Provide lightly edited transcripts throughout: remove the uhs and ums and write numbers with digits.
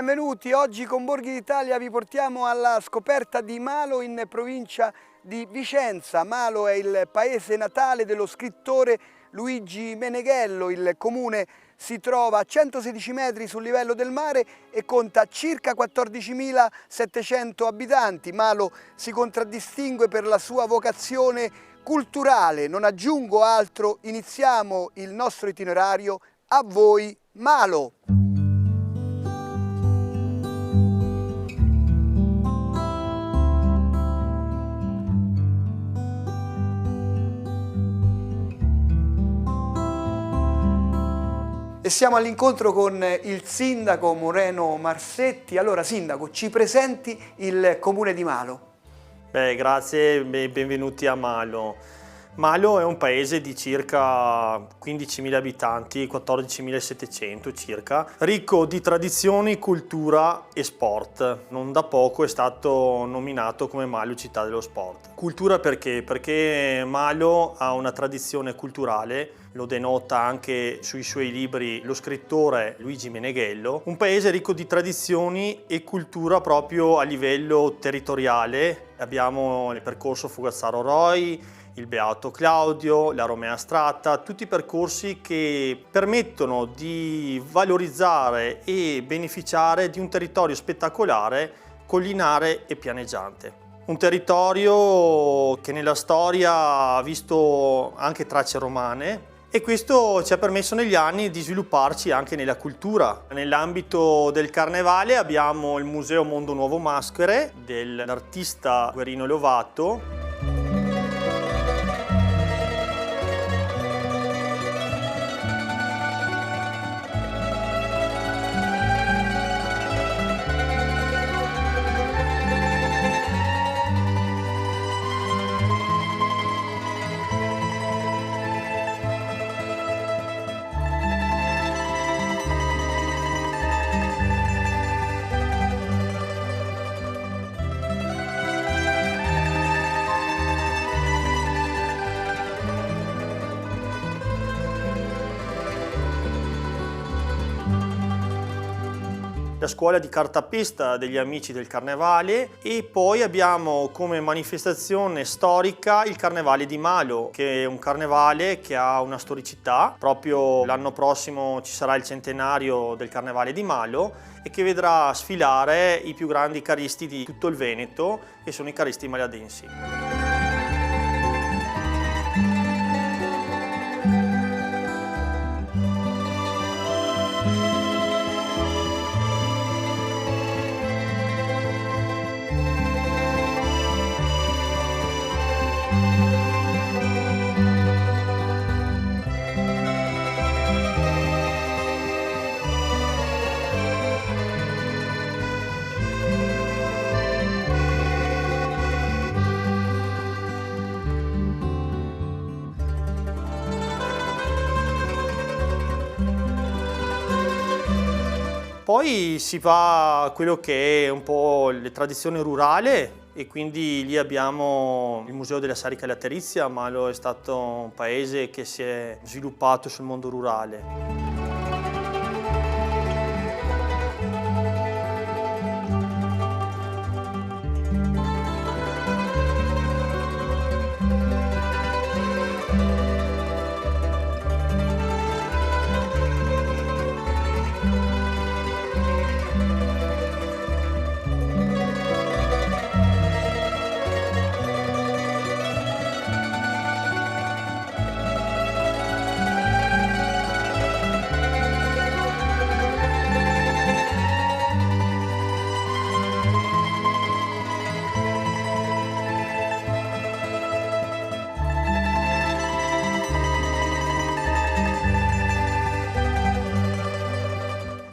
Benvenuti, oggi con Borghi d'Italia vi portiamo alla scoperta di Malo in provincia di Vicenza. Malo è il paese natale dello scrittore Luigi Meneghello. Il comune si trova a 116 metri sul livello del mare e conta circa 14.700 abitanti. Malo si contraddistingue per la sua vocazione culturale. Non aggiungo altro, iniziamo il nostro itinerario. A voi Malo! E siamo all'incontro con il sindaco Moreno Marsetti. Allora, sindaco, ci presenti il comune di Malo? Grazie e benvenuti a Malo. Malo è un paese di circa 15.000 abitanti, 14.700 circa, ricco di tradizioni, cultura e sport. Non da poco è stato nominato come Malo città dello sport. Cultura perché? Perché Malo ha una tradizione culturale, lo denota anche sui suoi libri lo scrittore Luigi Meneghello, un paese ricco di tradizioni e cultura proprio a livello territoriale. Abbiamo il percorso Fogazzaro-Roi, il Beato Claudio, la Romea Stratta, tutti percorsi che permettono di valorizzare e beneficiare di un territorio spettacolare, collinare e pianeggiante. Un territorio che nella storia ha visto anche tracce romane e questo ci ha permesso negli anni di svilupparci anche nella cultura. Nell'ambito del carnevale abbiamo il Museo Mondo Nuovo Maschere dell'artista Guerino Lovato. La scuola di cartapesta degli amici del carnevale e poi abbiamo come manifestazione storica il carnevale di Malo, che è un carnevale che ha una storicità. Proprio l'anno prossimo ci sarà il centenario del carnevale di Malo e che vedrà sfilare i più grandi caristi di tutto il Veneto, che sono i caristi maladensi. Poi si va a quello che è un po' le tradizioni rurale e quindi lì abbiamo il Museo della Sarica Laterizia. Malo è stato un paese che si è sviluppato sul mondo rurale.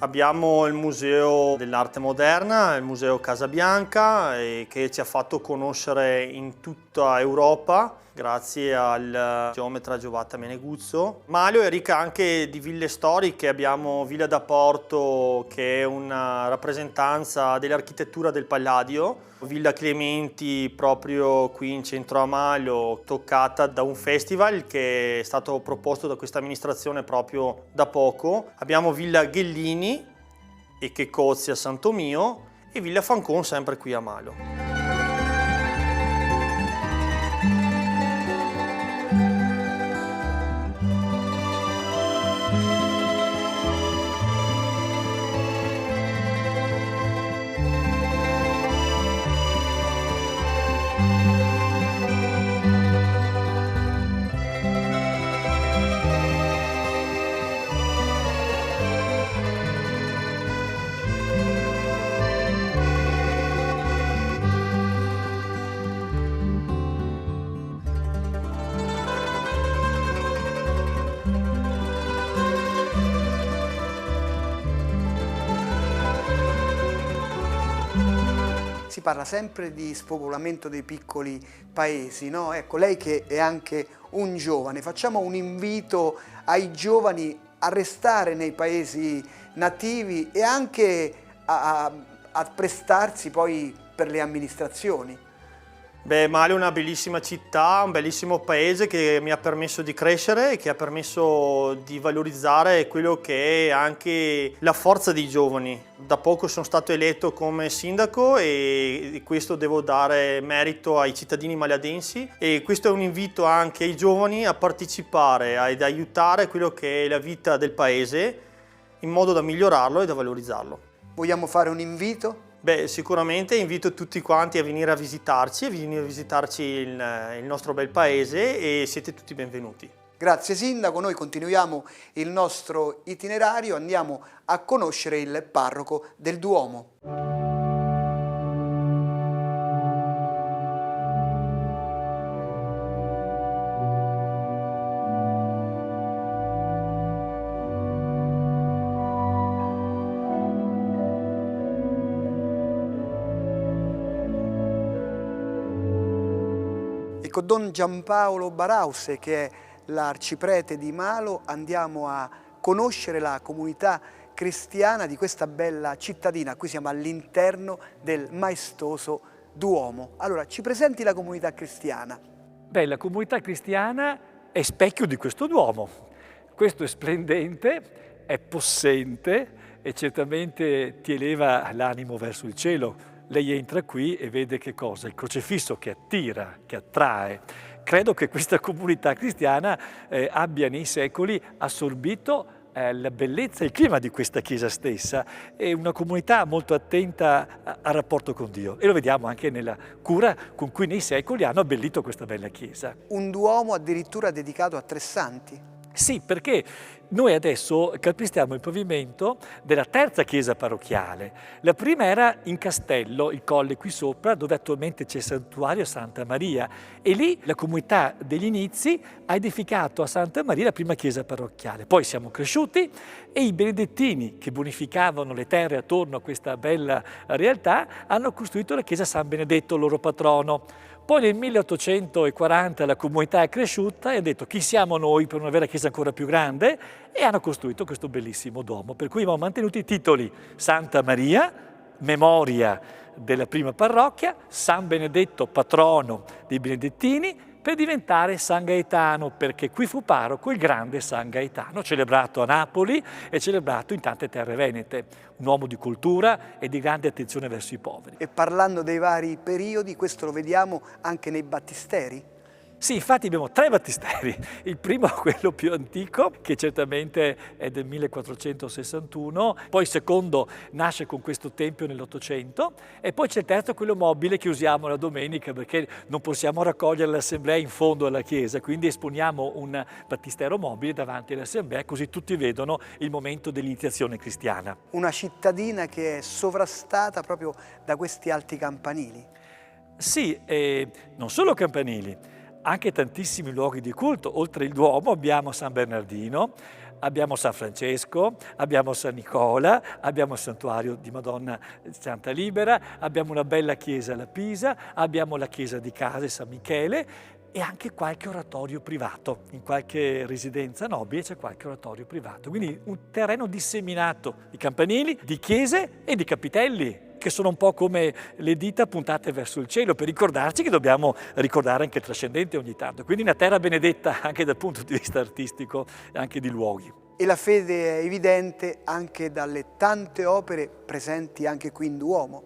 Abbiamo il Museo dell'Arte Moderna, il Museo Casabianca, che ci ha fatto conoscere in tutta Europa grazie al geometra Giovatta Meneguzzo. Malo è ricca anche di ville storiche. Abbiamo Villa da Porto, che è una rappresentanza dell'architettura del Palladio, Villa Clementi proprio qui in centro a Malo, toccata da un festival che è stato proposto da questa amministrazione proprio da poco. Abbiamo Villa Ghellini, e Checozzi a San Tomio e Villa Fancon sempre qui a Malo. Si parla sempre di spopolamento dei piccoli paesi, no? Ecco, lei che è anche un giovane, facciamo un invito ai giovani a restare nei paesi nativi e anche a prestarsi poi per le amministrazioni. Beh, Malo è una bellissima città, un bellissimo paese che mi ha permesso di crescere e che ha permesso di valorizzare quello che è anche la forza dei giovani. Da poco sono stato eletto come sindaco e di questo devo dare merito ai cittadini maladensi e questo è un invito anche ai giovani a partecipare ed aiutare quello che è la vita del paese in modo da migliorarlo e da valorizzarlo. Vogliamo fare un invito? Beh, sicuramente invito tutti quanti a venire a visitarci il nostro bel paese e siete tutti benvenuti. Grazie Sindaco, noi continuiamo il nostro itinerario, andiamo a conoscere il parroco del Duomo. Con Don Giampaolo Barause, che è l'arciprete di Malo, andiamo a conoscere la comunità cristiana di questa bella cittadina. Qui siamo all'interno del maestoso Duomo. Allora, ci presenti la comunità cristiana? Beh, la comunità cristiana è specchio di questo Duomo. Questo è splendente, è possente e certamente ti eleva l'animo verso il cielo. Lei entra qui e vede che cosa? Il crocifisso che attira, che attrae. Credo che questa comunità cristiana abbia nei secoli assorbito la bellezza e il clima di questa chiesa stessa. È una comunità molto attenta al rapporto con Dio e lo vediamo anche nella cura con cui nei secoli hanno abbellito questa bella chiesa. Un Duomo addirittura dedicato a 3 santi. Sì, perché noi adesso calpestiamo il pavimento della terza chiesa parrocchiale. La prima era in Castello, il colle qui sopra, dove attualmente c'è il santuario Santa Maria. E lì la comunità degli inizi ha edificato a Santa Maria la prima chiesa parrocchiale. Poi siamo cresciuti e i benedettini che bonificavano le terre attorno a questa bella realtà hanno costruito la chiesa San Benedetto, loro patrono. Poi nel 1840 la comunità è cresciuta e ha detto chi siamo noi per una vera chiesa ancora più grande e hanno costruito questo bellissimo domo, per cui abbiamo mantenuto i titoli Santa Maria, memoria della prima parrocchia, San Benedetto, patrono dei benedettini, per diventare San Gaetano, perché qui fu parroco il grande San Gaetano, celebrato a Napoli e celebrato in tante terre venete, un uomo di cultura e di grande attenzione verso i poveri. E parlando dei vari periodi, questo lo vediamo anche nei battisteri? Sì, infatti abbiamo 3 battisteri. Il primo è quello più antico, che certamente è del 1461, poi il secondo nasce con questo tempio nell'800 e poi c'è il terzo, quello mobile che usiamo la domenica perché non possiamo raccogliere l'assemblea in fondo alla chiesa, quindi esponiamo un battistero mobile davanti all'assemblea così tutti vedono il momento dell'iniziazione cristiana. Una cittadina che è sovrastata proprio da questi alti campanili. Sì, non solo campanili, anche tantissimi luoghi di culto. Oltre il Duomo abbiamo San Bernardino, abbiamo San Francesco, abbiamo San Nicola, abbiamo il santuario di Madonna Santa Libera, abbiamo una bella chiesa alla Pisa, abbiamo la chiesa di Case San Michele e anche qualche oratorio privato. In qualche residenza nobile c'è qualche oratorio privato. Quindi un terreno disseminato di campanili, di chiese e di capitelli, che sono un po' come le dita puntate verso il cielo per ricordarci che dobbiamo ricordare anche il trascendente ogni tanto. Quindi una terra benedetta anche dal punto di vista artistico e anche di luoghi. e la fede è evidente anche dalle tante opere presenti anche qui in Duomo.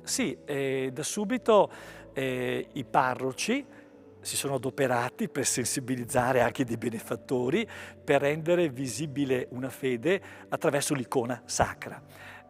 Sì, da subito i parroci si sono adoperati per sensibilizzare anche dei benefattori, per rendere visibile una fede attraverso l'icona sacra.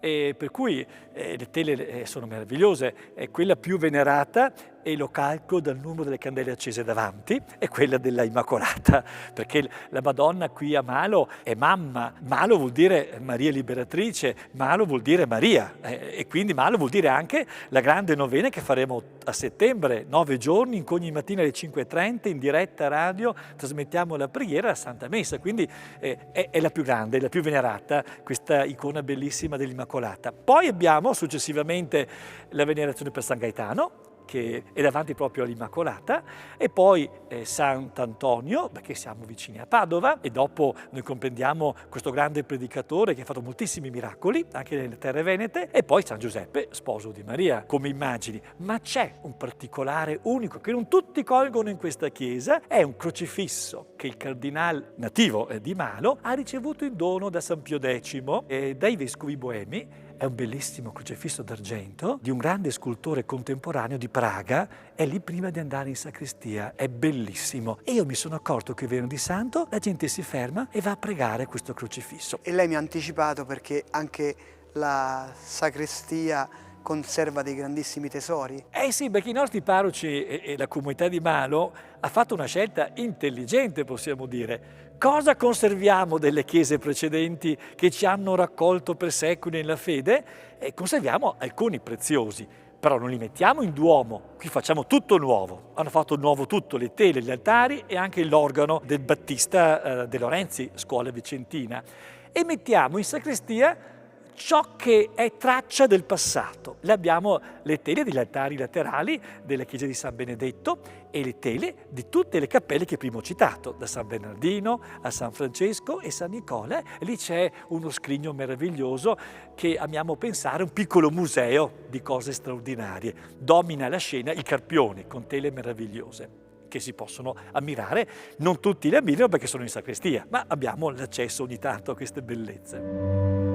E per cui le tele sono meravigliose, è quella più venerata e lo calco dal numero delle candele accese davanti, è quella della Immacolata, perché la Madonna qui a Malo è mamma, Malo vuol dire Maria Liberatrice, Malo vuol dire Maria, e quindi Malo vuol dire anche la grande novena che faremo a settembre, 9 giorni, in cui ogni mattina alle 5:30 in diretta radio trasmettiamo la preghiera alla Santa Messa, quindi è la più grande, è la più venerata, questa icona bellissima dell'Immacolata. Poi abbiamo successivamente la venerazione per San Gaetano, che è davanti proprio all'Immacolata, e poi Sant'Antonio, perché siamo vicini a Padova, e dopo noi comprendiamo questo grande predicatore che ha fatto moltissimi miracoli, anche nelle terre venete, e poi San Giuseppe, sposo di Maria, come immagini. Ma c'è un particolare unico che non tutti colgono in questa chiesa, è un crocifisso che il cardinale nativo di Malo ha ricevuto in dono da San Pio X e dai vescovi boemi. È un bellissimo crocifisso d'argento di un grande scultore contemporaneo di Praga, è lì prima di andare in sacrestia, è bellissimo. E io mi sono accorto che venerdì santo la gente si ferma e va a pregare questo crocifisso. E lei mi ha anticipato perché anche la sacrestia conserva dei grandissimi tesori. Eh sì, perché i nostri parroci e la comunità di Malo ha fatto una scelta intelligente, possiamo dire. Cosa conserviamo delle chiese precedenti che ci hanno raccolto per secoli nella fede? E conserviamo alcuni preziosi, però non li mettiamo in Duomo, qui facciamo tutto nuovo. Hanno fatto nuovo tutto, le tele, gli altari e anche l'organo del Battista De Lorenzi, scuola vicentina. E mettiamo in sacrestia ciò che è traccia del passato. Abbiamo le tele degli altari laterali della chiesa di San Benedetto e le tele di tutte le cappelle che prima ho citato, da San Bernardino a San Francesco e San Nicola. Lì c'è uno scrigno meraviglioso che amiamo pensare un piccolo museo di cose straordinarie. Domina la scena il Carpione con tele meravigliose che si possono ammirare. Non tutti le ammirano perché sono in sacrestia, ma abbiamo l'accesso ogni tanto a queste bellezze.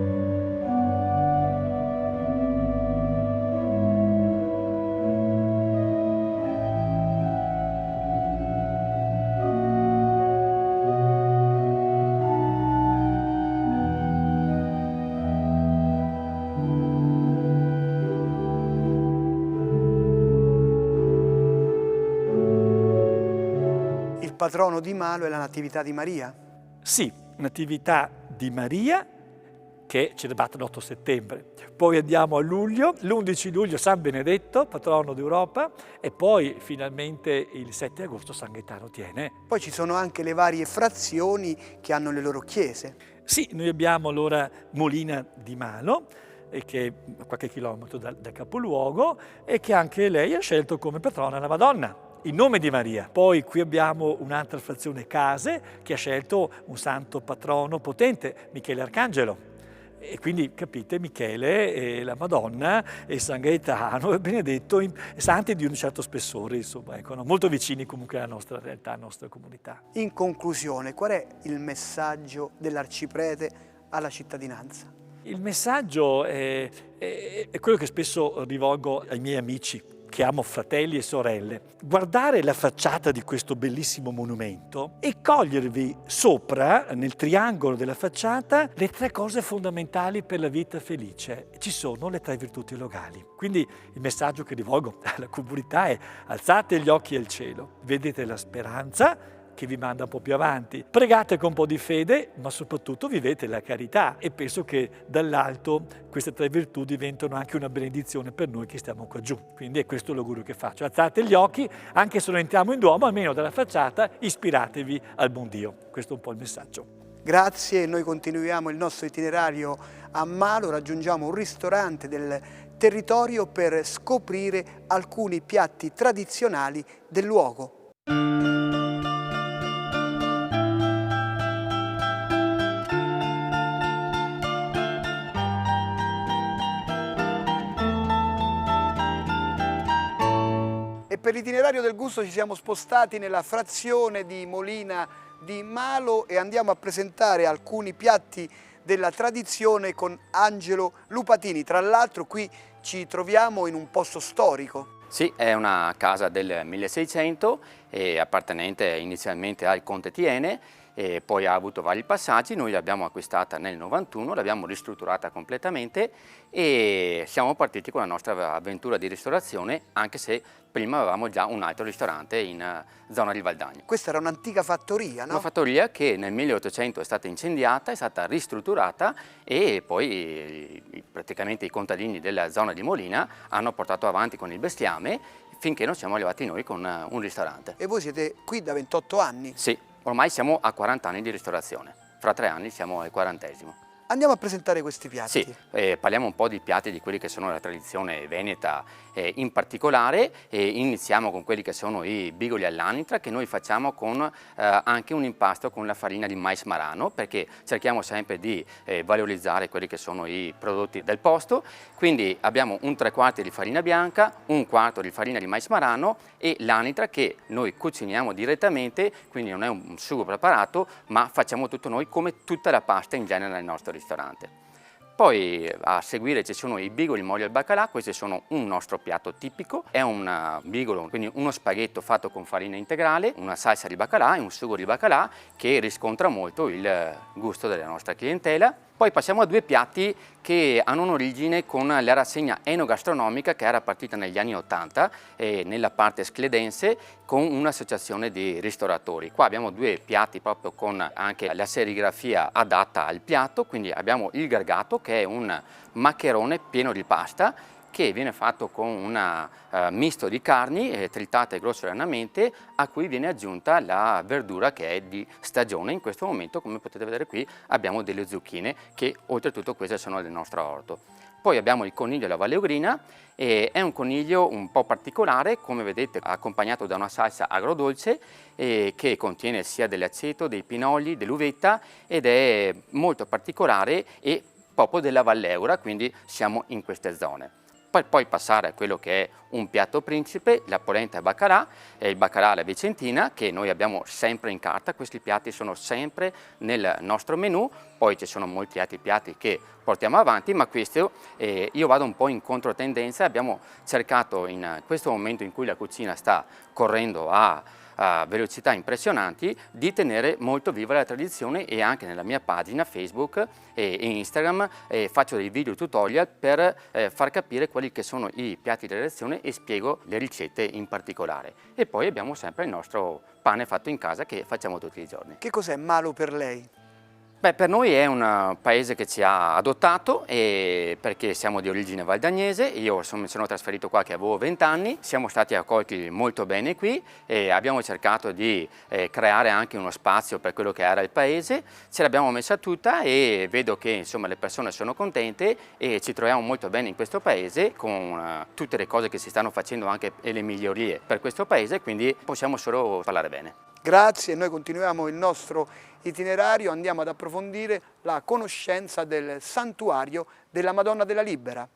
Il patrono di Malo è la Natività di Maria. Sì, Natività di Maria, che è celebrata l'8 settembre. Poi andiamo a luglio, l'11 luglio San Benedetto, patrono d'Europa, e poi finalmente il 7 agosto San Gaetano tiene. Poi ci sono anche le varie frazioni che hanno le loro chiese. Sì, noi abbiamo allora Molina di Malo, che è a qualche chilometro dal capoluogo, e che anche lei ha scelto come patrona la Madonna, in nome di Maria. Poi qui abbiamo un'altra frazione Case che ha scelto un santo patrono potente, Michele Arcangelo. E quindi capite, Michele e la Madonna e San Gaetano e Benedetto, santi di un certo spessore, insomma, ecco, molto vicini comunque alla nostra realtà, alla nostra comunità. In conclusione, qual è il messaggio dell'arciprete alla cittadinanza? Il messaggio è quello che spesso rivolgo ai miei amici, che amo fratelli e sorelle. Guardare la facciata di questo bellissimo monumento e cogliervi sopra, nel triangolo della facciata, le 3 cose fondamentali per la vita felice. Ci sono le 3 virtù teologali. Quindi il messaggio che rivolgo alla comunità è: alzate gli occhi al cielo, vedete la speranza che vi manda un po' più avanti. Pregate con un po' di fede, ma soprattutto vivete la carità, e penso che dall'alto queste 3 virtù diventano anche una benedizione per noi che stiamo qua giù. Quindi è questo l'augurio che faccio. Alzate gli occhi, anche se non entriamo in Duomo, almeno dalla facciata, ispiratevi al buon Dio. Questo è un po' il messaggio. Grazie, noi continuiamo il nostro itinerario a Malo, raggiungiamo un ristorante del territorio per scoprire alcuni piatti tradizionali del luogo. per l'itinerario del gusto ci siamo spostati nella frazione di Molina di Malo e andiamo a presentare alcuni piatti della tradizione con Angelo Lupatini. Tra l'altro qui ci troviamo in un posto storico. Sì, è una casa del 1600 appartenente inizialmente al Conte Thiene e poi ha avuto vari passaggi. Noi l'abbiamo acquistata nel 91, l'abbiamo ristrutturata completamente e siamo partiti con la nostra avventura di ristorazione, anche se prima avevamo già un altro ristorante in zona di Valdagno. Questa era un'antica fattoria, no? Una fattoria che nel 1800 è stata incendiata, è stata ristrutturata e poi praticamente i contadini della zona di Molina hanno portato avanti con il bestiame finché non siamo arrivati noi con un ristorante. E voi siete qui da 28 anni? Sì, ormai siamo a 40 anni di ristorazione, fra 3 anni siamo al 40°. Andiamo a presentare questi piatti. Sì, parliamo un po' di piatti di quelli che sono la tradizione veneta in particolare e iniziamo con quelli che sono i bigoli all'anitra che noi facciamo con anche un impasto con la farina di mais marano perché cerchiamo sempre di valorizzare quelli che sono i prodotti del posto. Quindi abbiamo un 3/4 di farina bianca, un quarto di farina di mais marano e l'anitra che noi cuciniamo direttamente, quindi non è un sugo preparato ma facciamo tutto noi come tutta la pasta in genere nel nostro ristorante. Poi a seguire ci sono i bigoli molli al baccalà, questi sono un nostro piatto tipico, è un bigolo, quindi uno spaghetto fatto con farina integrale, una salsa di baccalà e un sugo di baccalà che riscontra molto il gusto della nostra clientela. Poi passiamo a 2 piatti che hanno un'origine con la rassegna enogastronomica che era partita negli anni 80 nella parte scledense con un'associazione di ristoratori. Qua abbiamo 2 piatti proprio con anche la serigrafia adatta al piatto, quindi abbiamo il gargato che è un maccherone pieno di pasta che viene fatto con un misto di carni tritate grossolanamente a cui viene aggiunta la verdura che è di stagione. In questo momento, come potete vedere qui, abbiamo delle zucchine che oltretutto queste sono del nostro orto. Poi abbiamo il coniglio alla valleogrina, è un coniglio un po' particolare, come vedete accompagnato da una salsa agrodolce che contiene sia dell'aceto, dei pinoli, dell'uvetta ed è molto particolare e proprio della Valleura, quindi siamo in queste zone. Poi passare a quello che è un piatto principe, la polenta e baccalà, e il baccalà alla vicentina che noi abbiamo sempre in carta, questi piatti sono sempre nel nostro menù, poi ci sono molti altri piatti che portiamo avanti, ma questo io vado un po' in controtendenza, abbiamo cercato in questo momento in cui la cucina sta correndo a velocità impressionanti di tenere molto viva la tradizione e anche nella mia pagina Facebook e Instagram faccio dei video tutorial per far capire quali che sono i piatti della lezione e spiego le ricette in particolare. E poi abbiamo sempre il nostro pane fatto in casa che facciamo tutti i giorni. Che cos'è Malo per lei? Beh, per noi è un paese che ci ha adottato perché siamo di origine valdagnese, io mi sono trasferito qua che avevo 20 anni, siamo stati accolti molto bene qui e abbiamo cercato di creare anche uno spazio per quello che era il paese, ce l'abbiamo messa tutta e vedo che insomma le persone sono contente e ci troviamo molto bene in questo paese con tutte le cose che si stanno facendo anche e le migliorie per questo paese, quindi possiamo solo parlare bene. Grazie, noi continuiamo il nostro itinerario, andiamo ad approfondire la conoscenza del santuario della Madonna della Libera.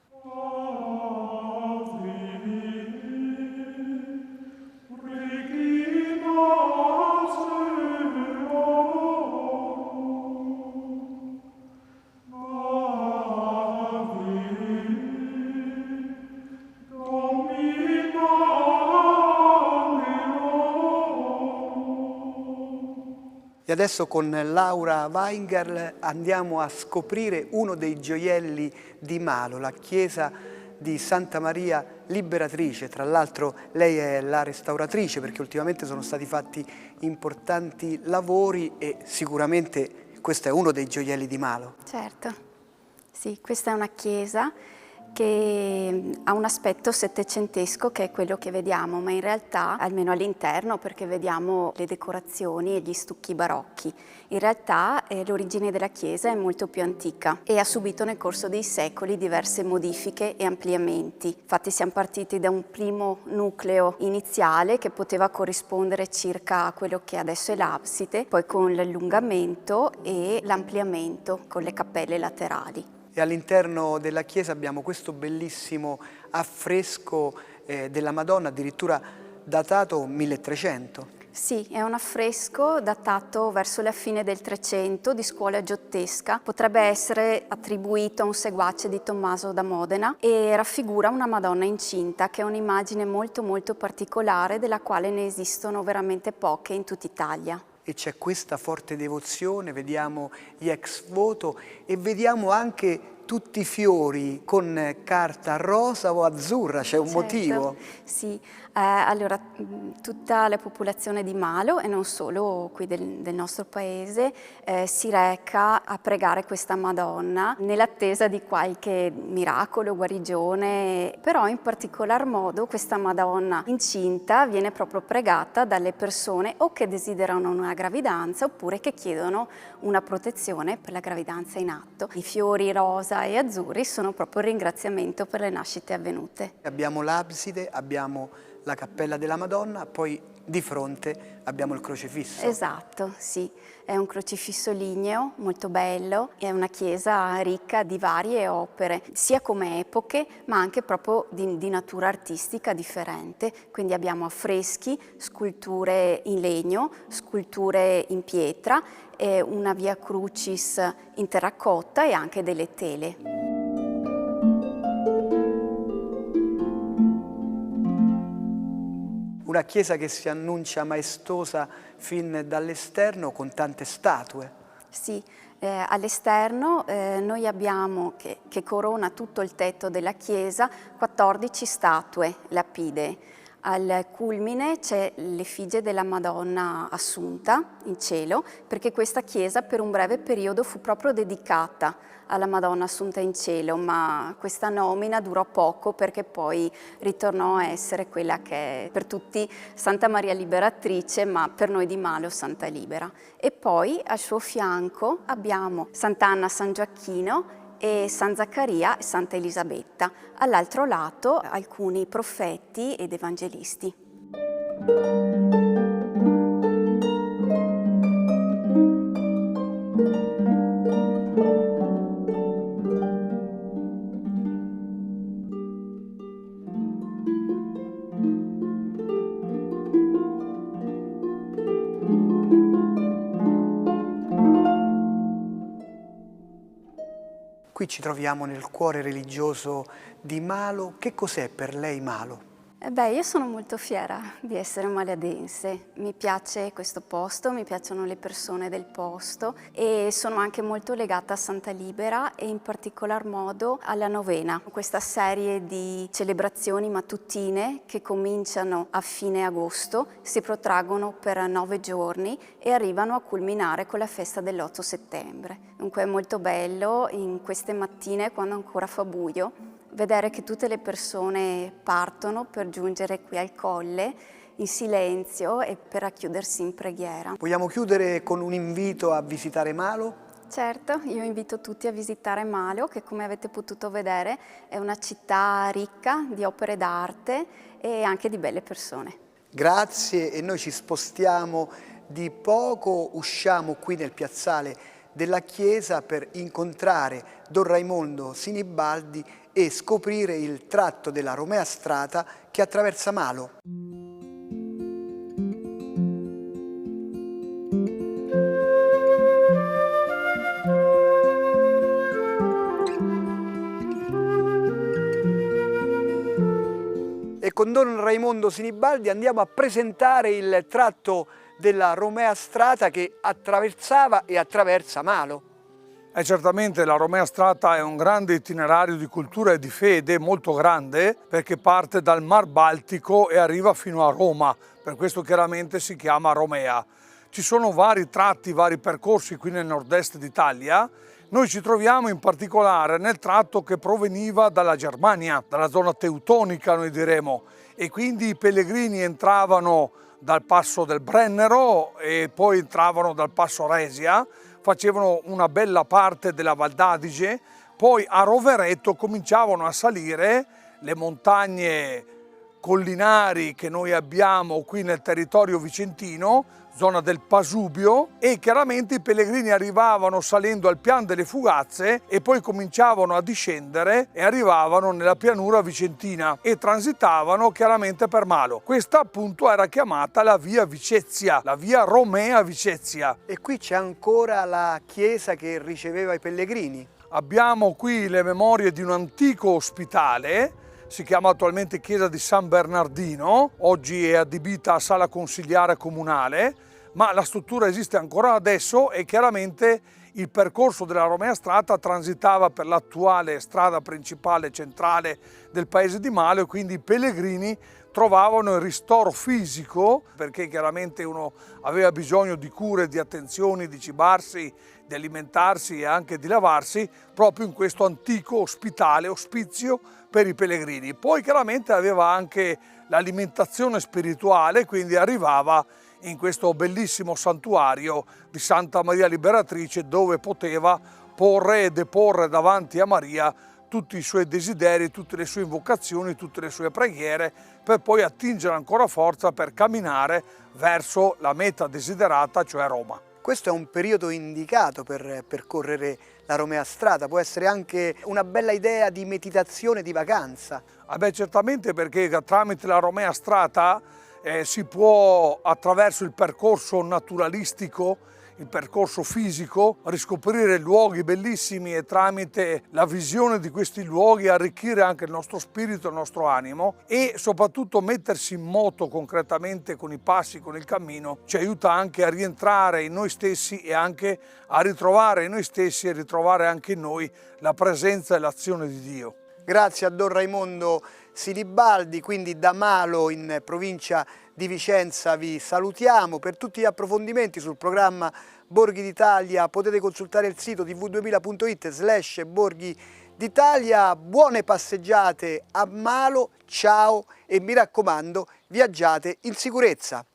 E adesso con Laura Weingerl andiamo a scoprire uno dei gioielli di Malo, la chiesa di Santa Maria Liberatrice. Tra l'altro lei è la restauratrice perché ultimamente sono stati fatti importanti lavori e sicuramente questo è uno dei gioielli di Malo. Certo, sì, questa è una chiesa che ha un aspetto settecentesco che è quello che vediamo, ma in realtà, almeno all'interno, perché vediamo le decorazioni e gli stucchi barocchi, in realtà l'origine della chiesa è molto più antica e ha subito nel corso dei secoli diverse modifiche e ampliamenti. Infatti siamo partiti da un primo nucleo iniziale che poteva corrispondere circa a quello che adesso è l'abside, poi con l'allungamento e l'ampliamento con le cappelle laterali. E all'interno della chiesa abbiamo questo bellissimo affresco della Madonna, addirittura datato 1300. Sì, è un affresco datato verso la fine del 300 di scuola giottesca. Potrebbe essere attribuito a un seguace di Tommaso da Modena e raffigura una Madonna incinta, che è un'immagine molto molto particolare della quale ne esistono veramente poche in tutta Italia. E c'è questa forte devozione, vediamo gli ex voto e vediamo anche tutti i fiori con carta rosa o azzurra, c'è un Certo, motivo? sì. Allora, tutta la popolazione di Malo, e non solo qui del nostro paese, si reca a pregare questa Madonna nell'attesa di qualche miracolo, guarigione, però in particolar modo questa Madonna incinta viene proprio pregata dalle persone o che desiderano una gravidanza oppure che chiedono una protezione per la gravidanza in atto. I fiori rosa e azzurri sono proprio il ringraziamento per le nascite avvenute. Abbiamo l'abside, abbiamo la cappella della Madonna, poi di fronte abbiamo il crocifisso. Esatto, sì, è un crocifisso ligneo molto bello, è una chiesa ricca di varie opere, sia come epoche ma anche proprio di natura artistica differente, quindi abbiamo affreschi, sculture in legno, sculture in pietra, una Via Crucis in terracotta e anche delle tele. Una chiesa che si annuncia maestosa fin dall'esterno con tante statue. Sì, all'esterno noi abbiamo, che corona tutto il tetto della chiesa, 14 statue lapidee. Al culmine c'è l'effigie della Madonna Assunta in cielo, perché questa chiesa per un breve periodo fu proprio dedicata alla Madonna Assunta in cielo, ma questa nomina durò poco perché poi ritornò a essere quella che è per tutti Santa Maria Liberatrice, ma per noi di Malo Santa Libera. E poi al suo fianco abbiamo Sant'Anna San Gioacchino e San Zaccaria e Santa Elisabetta. All'altro lato alcuni profeti ed evangelisti. Qui ci troviamo nel cuore religioso di Malo. Che cos'è per lei Malo? Io sono molto fiera di essere maladense, mi piace questo posto, mi piacciono le persone del posto e sono anche molto legata a Santa Libera e in particolar modo alla novena, questa serie di celebrazioni mattutine che cominciano a fine agosto, si protraggono per 9 giorni e arrivano a culminare con la festa dell'8 settembre. Dunque è molto bello in queste mattine, quando ancora fa buio, vedere che tutte le persone partono per giungere qui al colle in silenzio e per racchiudersi in preghiera. Vogliamo chiudere con un invito a visitare Malo? Certo, io invito tutti a visitare Malo, che come avete potuto vedere è una città ricca di opere d'arte e anche di belle persone. Grazie, e noi ci spostiamo di poco, usciamo qui nel piazzale della chiesa per incontrare Don Raimondo Sinibaldi e scoprire il tratto della Romea Strata che attraversa Malo. E con Don Raimondo Sinibaldi andiamo a presentare il tratto della Romea Strata che attraversava e attraversa Malo. Certamente la Romea Strata è un grande itinerario di cultura e di fede, molto grande, perché parte dal Mar Baltico e arriva fino a Roma, per questo chiaramente si chiama Romea. Ci sono vari tratti, vari percorsi qui nel nord-est d'Italia. Noi ci troviamo in particolare nel tratto che proveniva dalla Germania, dalla zona teutonica noi diremo, e quindi i pellegrini entravano dal passo del Brennero e poi entravano dal passo Resia, facevano una bella parte della Val d'Adige, poi a Rovereto cominciavano a salire le montagne collinari che noi abbiamo qui nel territorio vicentino, zona del Pasubio, e chiaramente i pellegrini arrivavano salendo al Pian delle Fugazze e poi cominciavano a discendere e arrivavano nella pianura vicentina e transitavano chiaramente per Malo. Questa appunto era chiamata la via Vicezia, la via Romea Vicezia. E qui c'è ancora la chiesa che riceveva i pellegrini. Abbiamo qui le memorie di un antico ospitale, si chiama attualmente chiesa di San Bernardino, oggi è adibita a sala consiliare comunale, ma la struttura esiste ancora adesso e chiaramente il percorso della Romea Strata transitava per l'attuale strada principale centrale del paese di Malo e quindi i pellegrini trovavano il ristoro fisico, perché chiaramente uno aveva bisogno di cure, di attenzioni, di cibarsi, di alimentarsi e anche di lavarsi proprio in questo antico ospitale, ospizio per i pellegrini. Poi chiaramente aveva anche l'alimentazione spirituale, quindi arrivava in questo bellissimo santuario di Santa Maria Liberatrice, dove poteva porre e deporre davanti a Maria tutti i suoi desideri, tutte le sue invocazioni, tutte le sue preghiere, per poi attingere ancora forza per camminare verso la meta desiderata, cioè Roma. Questo è un periodo indicato per percorrere la Romea Strata, può essere anche una bella idea di meditazione, di vacanza. Certamente, perché tramite la Romea Strata si può, attraverso il percorso naturalistico, il percorso fisico, riscoprire luoghi bellissimi e tramite la visione di questi luoghi arricchire anche il nostro spirito, il nostro animo e soprattutto mettersi in moto concretamente con i passi, con il cammino, ci aiuta anche a rientrare in noi stessi e anche a ritrovare in noi stessi e ritrovare anche in noi la presenza e l'azione di Dio. Grazie a Don Raimondo Silibaldi, quindi da Malo in provincia di Vicenza vi salutiamo. Per tutti gli approfondimenti sul programma Borghi d'Italia potete consultare il sito tv2000.it/Borghi d'Italia. Buone passeggiate a Malo, ciao e mi raccomando, viaggiate in sicurezza.